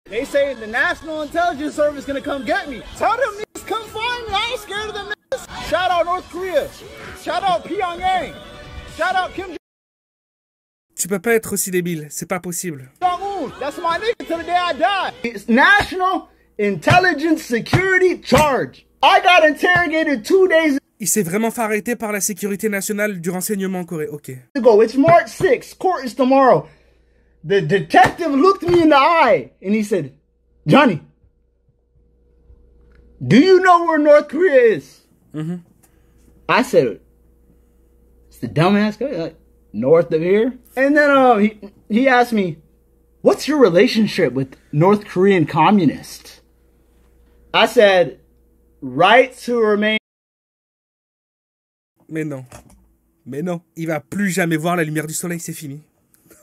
They say the National Intelligence Service is gonna come get me. Tell them niggas come find me. I ain't scared of them niggas. Shout out North Korea. Shout out Pyongyang. Shout out Kim Tu peux pas être aussi débile, c'est pas possible. Jong-un. That's my nigga till the day I die. It's National Intelligence Security Charge. I got interrogated 2 days Il s'est vraiment fait arrêter par la sécurité nationale du renseignement en Corée, ok. ago. It's March 6th. Court is tomorrow. The detective looked me in the eye and he said, Johnny, do you know where North Korea is? Mm-hmm. I said, it's the dumbass guy, like, north of here. And then he asked me, what's your relationship with North Korean communists? I said, right to remain. Mais non. Mais non. Il va plus jamais voir la lumière du soleil, c'est fini.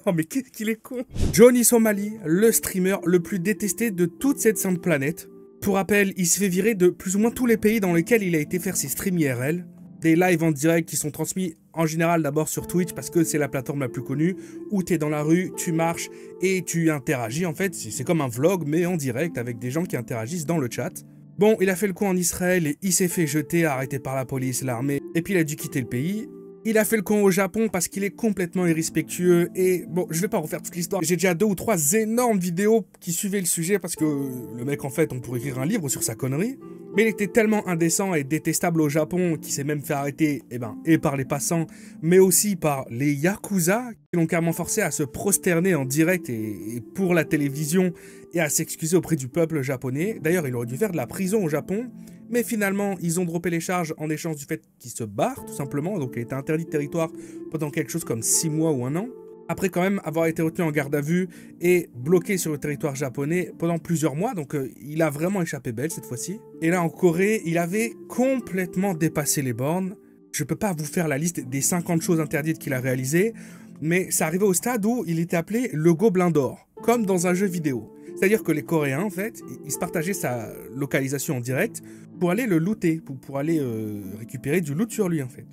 Oh mais qu'est-ce qu'il est con. Johnny Somali, le streamer le plus détesté de toute cette sainte planète. Pour rappel, il se fait virer de plus ou moins tous les pays dans lesquels il a été faire ses streams IRL. Des lives en direct qui sont transmis en général d'abord sur Twitch parce que c'est la plateforme la plus connue, où tu es dans la rue, tu marches et tu interagis. En fait, c'est comme un vlog mais en direct avec des gens qui interagissent dans le chat. Bon, il a fait le coup en Israël et il s'est fait jeter, arrêté par la police, l'armée, et puis il a dû quitter le pays. Il a fait le con au Japon parce qu'il est complètement irrespectueux et bon, je vais pas refaire toute l'histoire. J'ai déjà 2 ou 3 énormes vidéos qui suivaient le sujet parce que le mec, en fait, on pourrait écrire un livre sur sa connerie. Mais il était tellement indécent et détestable au Japon qu'il s'est même fait arrêter, et par les passants, mais aussi par les Yakuza qui l'ont carrément forcé à se prosterner en direct et pour la télévision et à s'excuser auprès du peuple japonais. D'ailleurs, il aurait dû faire de la prison au Japon. Mais finalement, ils ont droppé les charges en échange du fait qu'il se barre, tout simplement. Donc, il a été interdit de territoire pendant quelque chose comme 6 mois ou 1 an. Après, quand même, avoir été retenu en garde à vue et bloqué sur le territoire japonais pendant plusieurs mois. Donc, il a vraiment échappé belle cette fois-ci. Et là, en Corée, il avait complètement dépassé les bornes. Je peux pas vous faire la liste des 50 choses interdites qu'il a réalisées. Mais ça arrivait au stade où il était appelé le Gobelin d'Or, comme dans un jeu vidéo. C'est-à-dire que les Coréens, en fait, ils se partageaient sa localisation en direct pour aller le looter, pour aller récupérer du loot sur lui, en fait.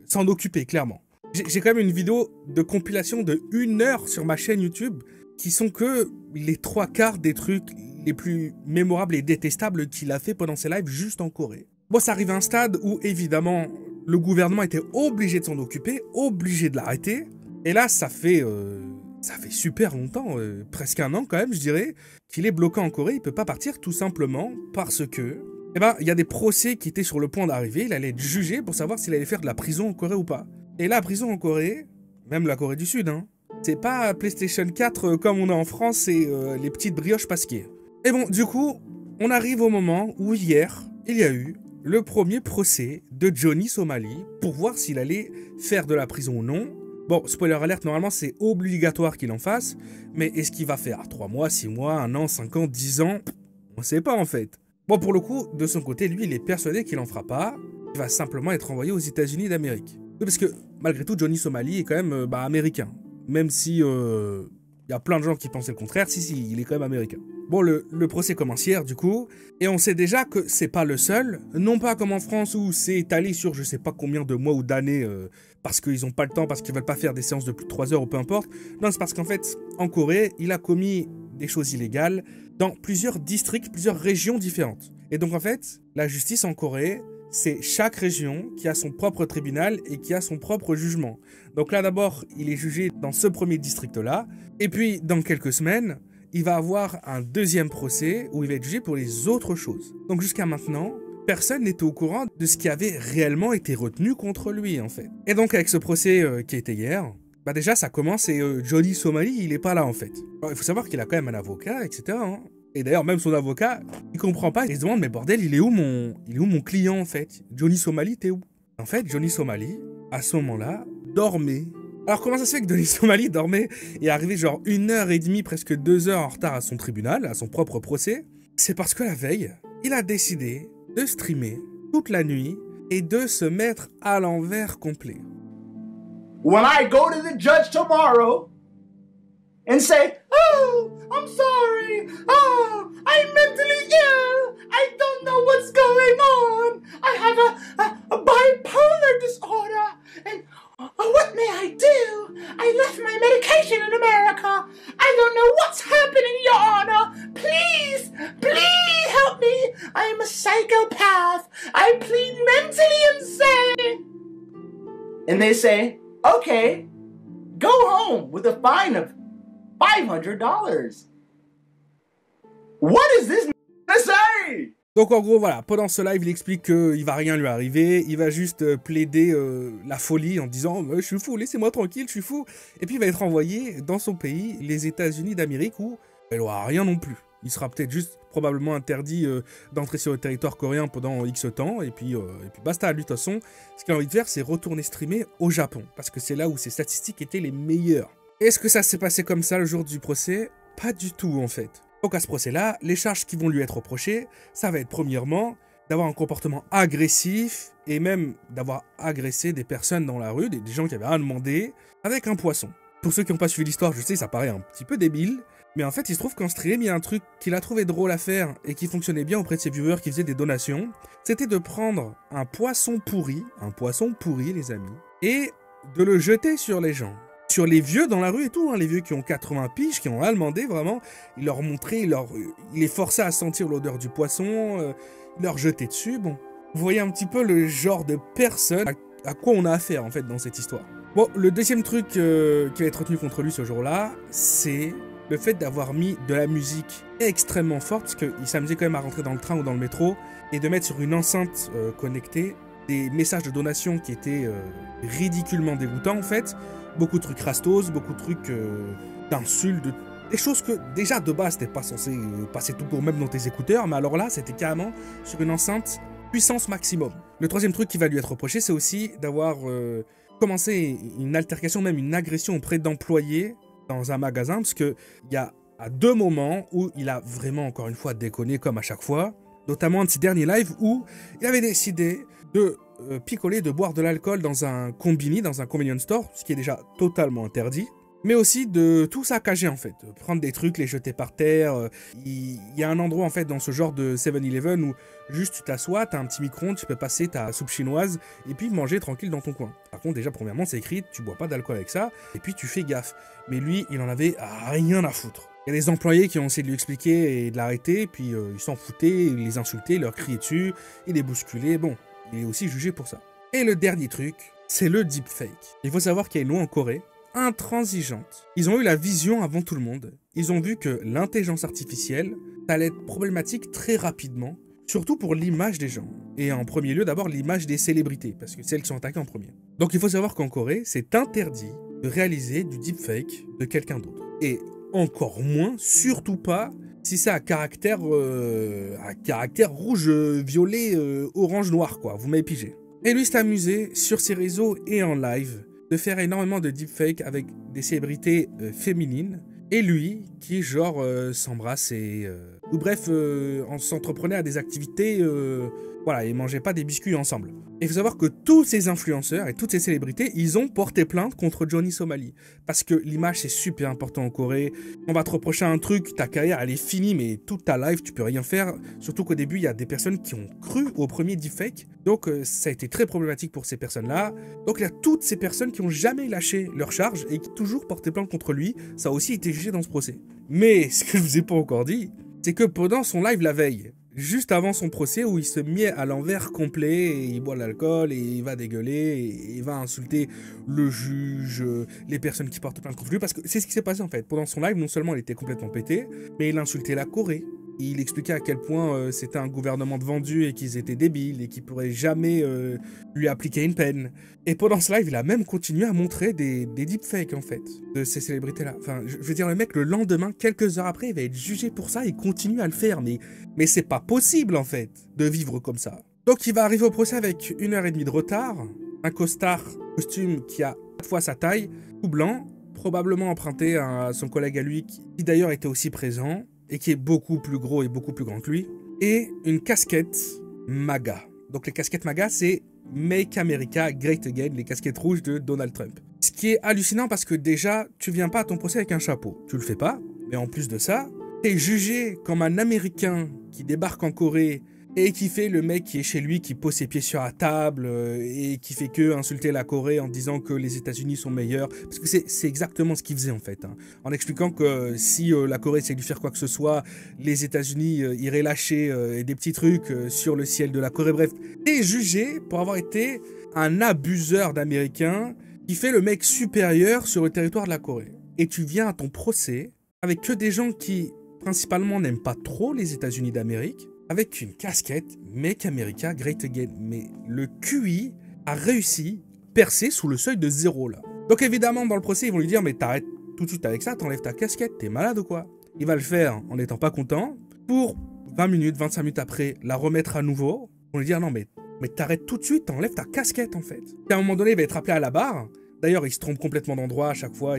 S'en occuper, clairement. J'ai quand même une vidéo de compilation de 1 heure sur ma chaîne YouTube qui sont que les 3/4 des trucs les plus mémorables et détestables qu'il a fait pendant ses lives juste en Corée. Bon, ça arrive à un stade où, évidemment, le gouvernement était obligé de s'en occuper, obligé de l'arrêter. Et là, ça fait super longtemps, presque 1 an quand même, je dirais, qu'il est bloqué en Corée. Il peut pas partir tout simplement parce que, il y a des procès qui étaient sur le point d'arriver. Il allait être jugé pour savoir s'il allait faire de la prison en Corée ou pas. Et la prison en Corée, même la Corée du Sud, hein, c'est pas PlayStation 4 comme on a en France, c'est les petites brioches pasquier. Et bon, du coup, on arrive au moment où hier, il y a eu le premier procès de Johnny Somali pour voir s'il allait faire de la prison ou non. Bon, spoiler alert, normalement c'est obligatoire qu'il en fasse, mais est-ce qu'il va faire 3 mois, 6 mois, 1 an, 5 ans, 10 ans? On sait pas en fait. Bon, pour le coup, de son côté, lui, il est persuadé qu'il en fera pas. Il va simplement être envoyé aux États-Unis d'Amérique. Oui, parce que malgré tout, Johnny Somali est quand même américain. Même si y a plein de gens qui pensaient le contraire, si, il est quand même américain. Bon, le procès commence hier, du coup, et on sait déjà que c'est pas le seul, non pas comme en France où c'est étalé sur je sais pas combien de mois ou d'années, parce qu'ils ont pas le temps, parce qu'ils veulent pas faire des séances de plus de 3 heures ou peu importe. Non, c'est parce qu'en fait, en Corée, il a commis des choses illégales dans plusieurs districts, plusieurs régions différentes. Et donc en fait, la justice en Corée, c'est chaque région qui a son propre tribunal et qui a son propre jugement. Donc là d'abord, il est jugé dans ce premier district-là, et puis dans quelques semaines, il va avoir un deuxième procès où il va être jugé pour les autres choses. Donc jusqu'à maintenant, personne n'était au courant de ce qui avait réellement été retenu contre lui en fait. Et donc avec ce procès qui était hier, déjà ça commence et Johnny Somali il est pas là en fait. Alors, il faut savoir qu'il a quand même un avocat, etc. Hein. Et d'ailleurs même son avocat, il comprend pas, il se demande mais bordel il est où mon client en fait? Johnny Somali t'es où? En fait Johnny Somali, à ce moment-là, dormait. Alors comment ça se fait que Johnny Somali dormait et est arrivé genre 1h30, presque 2 heures en retard à son tribunal, à son propre procès? C'est parce que la veille, il a décidé de streamer toute la nuit et de se mettre à l'envers complet. When I go to the judge tomorrow and say, oh, I'm sorry, oh, I'm mentally ill, I don't know what's going on, I have a bipolar disorder, and what may I do? I left my medication in America, I don't know what's happening, Your Honor, please psychopath. I plead mentally insane. And they say, okay, go home with a fine of $500. What is this gonna say? Donc en gros, voilà, pendant ce live, il explique qu'il va rien lui arriver, il va juste plaider la folie en disant « Je suis fou, laissez-moi tranquille, je suis fou ». Et puis il va être envoyé dans son pays, les États-Unis d'Amérique, où il n'aura rien non plus. Il sera peut-être juste probablement interdit d'entrer sur le territoire coréen pendant X temps, et puis basta. Lui, de toute façon, ce qu'il a envie de faire, c'est retourner streamer au Japon, parce que c'est là où ses statistiques étaient les meilleures. Est-ce que ça s'est passé comme ça le jour du procès? Pas du tout, en fait. Donc à ce procès-là, les charges qui vont lui être reprochées, ça va être premièrement d'avoir un comportement agressif et même d'avoir agressé des personnes dans la rue, des gens qui avaient rien demandé, avec un poisson. Pour ceux qui n'ont pas suivi l'histoire, je sais, ça paraît un petit peu débile, mais en fait, il se trouve qu'en stream, il y a un truc qu'il a trouvé drôle à faire et qui fonctionnait bien auprès de ses viewers qui faisaient des donations, c'était de prendre un poisson pourri les amis, et de le jeter sur les gens. Sur les vieux dans la rue et tout, hein, les vieux qui ont 80 piges, qui ont rien demandé vraiment, il leur montrait, il les forçait à sentir l'odeur du poisson, il leur jetait dessus, bon. Vous voyez un petit peu le genre de personne à quoi on a affaire en fait dans cette histoire. Bon, le deuxième truc qui va être retenu contre lui ce jour-là, c'est le fait d'avoir mis de la musique extrêmement forte, parce qu'il s'amusait quand même à rentrer dans le train ou dans le métro, et de mettre sur une enceinte connectée des messages de donation qui étaient ridiculement dégoûtants en fait. Beaucoup de trucs rastos, beaucoup de trucs d'insultes, des choses que déjà de base t'es pas censé passer tout court même dans tes écouteurs, mais alors là c'était carrément sur une enceinte puissance maximum. Le troisième truc qui va lui être reproché, c'est aussi d'avoir commencé une altercation, même une agression auprès d'employés dans un magasin, parce qu'il y a à 2 moments où il a vraiment encore une fois déconné comme à chaque fois, notamment un de ses derniers lives où il avait décidé de picoler, de boire de l'alcool dans un combini, dans un convenience store, ce qui est déjà totalement interdit, mais aussi de tout saccager en fait, prendre des trucs, les jeter par terre. Il y a un endroit en fait dans ce genre de 7-Eleven où juste tu t'assois, t'as un petit micro-ondes, tu peux passer ta soupe chinoise et puis manger tranquille dans ton coin. Par contre déjà premièrement c'est écrit, tu bois pas d'alcool avec ça et puis tu fais gaffe. Mais lui il en avait rien à foutre. Il y a des employés qui ont essayé de lui expliquer et de l'arrêter, puis ils s'en foutaient, ils les insultaient, ils leur criaient dessus, ils les bousculaient, bon. Il est aussi jugé pour ça. Et le dernier truc, c'est le deepfake. Il faut savoir qu'il y a une loi en Corée, intransigeante. Ils ont eu la vision avant tout le monde. Ils ont vu que l'intelligence artificielle, ça allait être problématique très rapidement, surtout pour l'image des gens. Et en premier lieu, d'abord, l'image des célébrités, parce que c'est elles qui sont attaquées en premier. Donc il faut savoir qu'en Corée, c'est interdit de réaliser du deepfake de quelqu'un d'autre. Et encore moins, surtout pas, si c'est à caractère rouge, violet, orange, noir, quoi. Vous m'avez pigé. Et lui s'est amusé sur ses réseaux et en live de faire énormément de deepfakes avec des célébrités féminines. Et lui, qui genre s'embrasse et... ou bref, on s'entreprenait à des activités... voilà, ils mangeaient pas des biscuits ensemble. Et il faut savoir que tous ces influenceurs et toutes ces célébrités, ils ont porté plainte contre Johnny Somali. Parce que l'image, c'est super important en Corée. On va te reprocher un truc, ta carrière, elle est finie, mais toute ta life, tu peux rien faire. Surtout qu'au début, il y a des personnes qui ont cru au premier deepfake. Donc, ça a été très problématique pour ces personnes-là. Donc, il y a toutes ces personnes qui ont jamais lâché leur charge et qui ont toujours porté plainte contre lui. Ça a aussi été jugé dans ce procès. Mais, ce que je vous ai pas encore dit, c'est que pendant son live la veille, juste avant son procès où il se met à l'envers complet et il boit de l'alcool et il va dégueuler et il va insulter le juge, les personnes qui portent plainte contre lui, parce que c'est ce qui s'est passé en fait. Pendant son live, non seulement il était complètement pété, mais il insultait la Corée. Il expliquait à quel point c'était un gouvernement de vendus et qu'ils étaient débiles et qu'ils pourraient jamais lui appliquer une peine. Et pendant ce live, il a même continué à montrer des deepfakes en fait, de ces célébrités-là. Enfin, je veux dire, le mec, le lendemain, quelques heures après, il va être jugé pour ça et il continue à le faire. Mais c'est pas possible en fait, de vivre comme ça. Donc il va arriver au procès avec 1h30 de retard, un costume qui a 4 fois sa taille, tout blanc, probablement emprunté à son collègue à lui, qui d'ailleurs était aussi présent, et qui est beaucoup plus gros et beaucoup plus grand que lui, et une casquette MAGA. Donc les casquettes MAGA, c'est Make America Great Again, les casquettes rouges de Donald Trump. Ce qui est hallucinant parce que déjà, tu viens pas à ton procès avec un chapeau, tu le fais pas, mais en plus de ça, t'es jugé comme un Américain qui débarque en Corée et qui fait le mec qui est chez lui, qui pose ses pieds sur la table et qui fait que insulter la Corée en disant que les États-Unis sont meilleurs. Parce que c'est exactement ce qu'il faisait en fait. Hein. En expliquant que si la Corée essayait de lui faire quoi que ce soit, les États-Unis iraient lâcher des petits trucs sur le ciel de la Corée. Bref, et jugé pour avoir été un abuseur d'Américains qui fait le mec supérieur sur le territoire de la Corée. Et tu viens à ton procès avec que des gens qui principalement n'aiment pas trop les États-Unis d'Amérique, avec une casquette Make America Great Again. Mais le QI a réussi à percer sous le seuil de 0 là. Donc évidemment dans le procès ils vont lui dire mais t'arrêtes tout de suite avec ça, t'enlèves ta casquette, t'es malade ou quoi? Il va le faire en n'étant pas content, pour 20 minutes, 25 minutes après la remettre à nouveau, on lui dire non mais t'arrêtes tout de suite, t'enlèves ta casquette en fait. Et à un moment donné il va être appelé à la barre. D'ailleurs, il se trompe complètement d'endroit à chaque fois.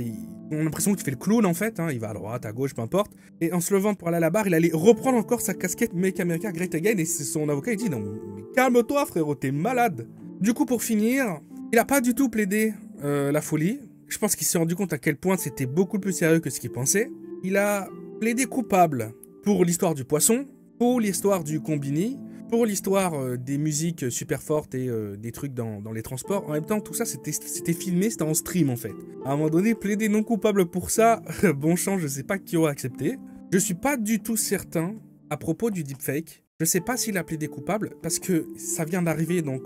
On a l'impression qu'il fait le clown en fait. Hein. Il va à droite, à gauche, peu importe. Et en se levant pour aller à la barre, il allait reprendre encore sa casquette Make America Great Again. Et son avocat, il dit non, mais calme-toi, frérot, t'es malade. Du coup, pour finir, il a pas du tout plaidé la folie. Je pense qu'il s'est rendu compte à quel point c'était beaucoup plus sérieux que ce qu'il pensait. Il a plaidé coupable pour l'histoire du poisson, pour l'histoire du combini, pour l'histoire des musiques super fortes et des trucs dans les transports. En même temps, tout ça, c'était filmé, c'était en stream, en fait. À un moment donné, plaider non coupable pour ça, bon chance, je sais pas qui aurait accepté. Je suis pas du tout certain à propos du deepfake. Je sais pas s'il a plaidé coupable, parce que ça vient d'arriver, donc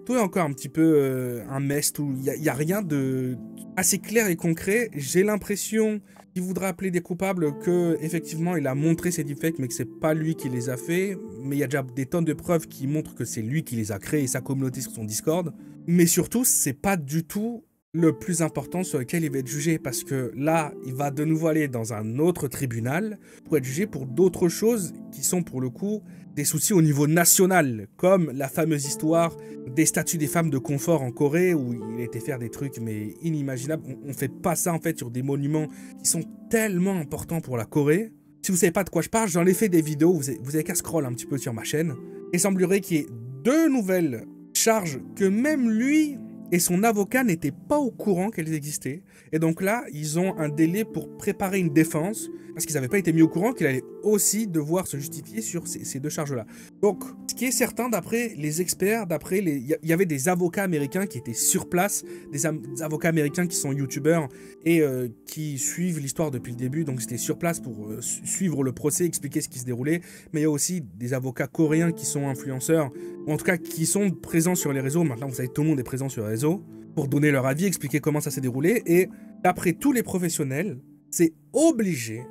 tout est encore un petit peu un mess, il y a rien de assez clair et concret. J'ai l'impression qu'il voudra plaider coupable que effectivement il a montré ces deepfakes, mais que c'est pas lui qui les a fait. Mais il y a déjà des tonnes de preuves qui montrent que c'est lui qui les a créés et sa communauté sur son Discord. Mais surtout, c'est pas du tout le plus important sur lequel il va être jugé, parce que là, il va de nouveau aller dans un autre tribunal pour être jugé pour d'autres choses qui sont pour le coup des soucis au niveau national, comme la fameuse histoire des statues des femmes de confort en Corée, où il était faire des trucs mais inimaginables. On fait pas ça en fait sur des monuments qui sont tellement importants pour la Corée. Si vous savez pas de quoi je parle, j'en ai fait des vidéos, vous avez qu'à scroll un petit peu sur ma chaîne. Il semblerait qu'il y ait 2 nouvelles charges que même lui et son avocat n'étaient pas au courant qu'elles existaient. Et donc là, ils ont un délai pour préparer une défense, parce qu'ils n'avaient pas été mis au courant qu'il allait aussi devoir se justifier sur ces 2 charges-là. Donc, ce qui est certain, d'après les experts, il y avait des avocats américains qui étaient sur place, des avocats américains qui sont youtubeurs et qui suivent l'histoire depuis le début, donc c'était sur place pour suivre le procès, expliquer ce qui se déroulait. Mais il y a aussi des avocats coréens qui sont influenceurs, ou en tout cas qui sont présents sur les réseaux. Maintenant, vous savez, tout le monde est présent sur les réseaux, pour donner leur avis, expliquer comment ça s'est déroulé. Et d'après tous les professionnels, c'est obligé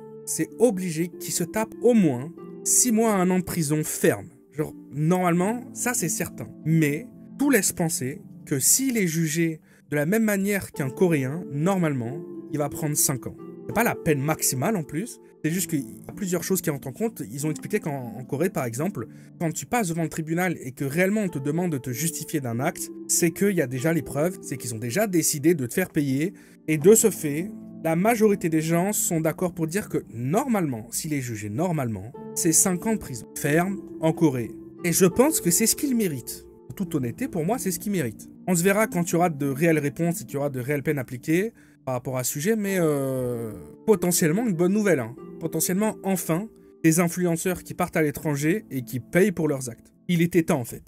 qu'ils se tapent au moins 6 mois à 1 an de prison ferme. Genre, normalement, ça c'est certain. Mais tout laisse penser que s'il est jugé de la même manière qu'un Coréen, normalement, il va prendre 5 ans. C'est pas la peine maximale en plus, c'est juste qu'il y a plusieurs choses qui rentrent en compte. Ils ont expliqué qu'en Corée, par exemple, quand tu passes devant le tribunal et que réellement on te demande de te justifier d'un acte, c'est qu'il y a déjà les preuves, c'est qu'ils ont déjà décidé de te faire payer. Et de ce fait, la majorité des gens sont d'accord pour dire que normalement, s'il est jugé normalement, c'est 5 ans de prison ferme en Corée. Et je pense que c'est ce qu'il mérite. En toute honnêteté, pour moi, c'est ce qu'il mérite. On se verra quand tu auras de réelles réponses et qu'il y aura de réelles peines appliquées par rapport à ce sujet, mais potentiellement une bonne nouvelle. Hein. Potentiellement, enfin, des influenceurs qui partent à l'étranger et qui payent pour leurs actes. Il était temps, en fait.